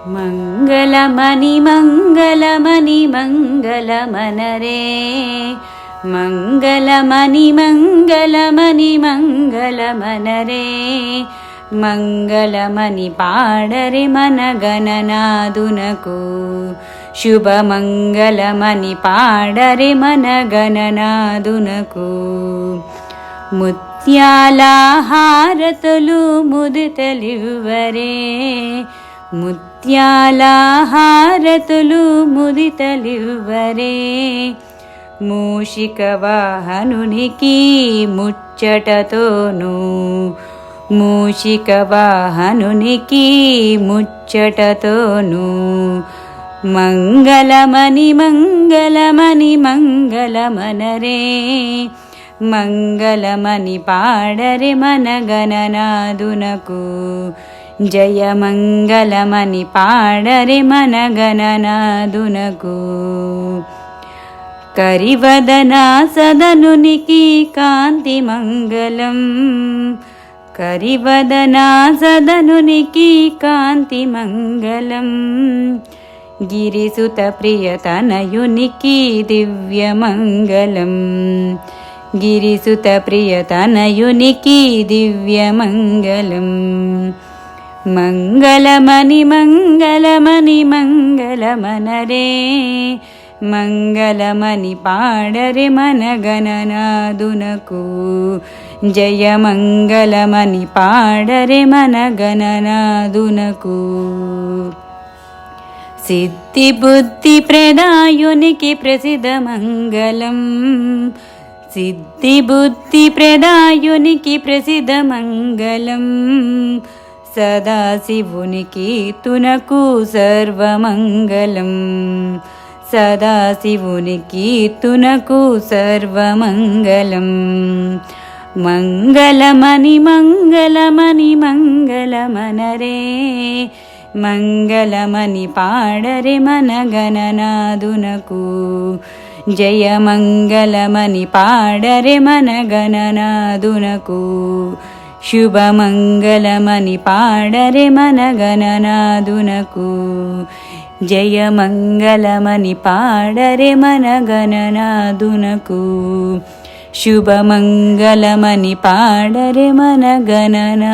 మంగళమని మంగళమని మంగళమనరే మంగళమని మంగళమని మంగళమనరే మంగళమని పాడరే మన గణనాదునకు శుభమంగళమని పాడరే మన గణనాదునకు ముత్యాల హారతులు ముదితలివ్వరే ముత్యాల హారతులు ముదితలివ్వరే మూషిక వాహనునికి ముచ్చటతోను మూషిక వాహనునికి ముచ్చటతోను మంగళమని మంగళమని మంగళమనరే మంగళమని పాడరే మన గణనాదునకు జయమంగళమని పాడరే మన గణనాదునకు కరివదనా సదనునికి కాంతి మంగళం కరివదనా సదనునికి కాంతి మంగళం గిరిసుత ప్రియతనయునికి దివ్యమంగళం గిరిసుత ప్రియతనయునికి దివ్యమంగళం మంగళమని మంగళమని మంగళమనరే మంగళమని పాడరే మన గణనాదునకు జయమంగళమని పాడరే మన గణనాదునకు సిద్ధి బుద్ధి ప్రదాయునికి ప్రసిద్ధ మంగళం సిద్ధి బుద్ధి ప్రదాయునికి ప్రసిద్ధ మంగళం సదాశివునికి తునకు సర్వమంగళం సదాశివునికి తునకు సర్వమంగళం మంగళమని మంగళమని మంగళమనరే మంగళమని పాడరే మన గణనాదునకు జయమంగళమని పాడరే మన గణనాదునకు శుభమంగళమని పాడరే మన గణనాదునకు జయమంగళమని పాడరే మన గణనాదునకు శుభమంగళమని పాడరే మన గణనాదునకు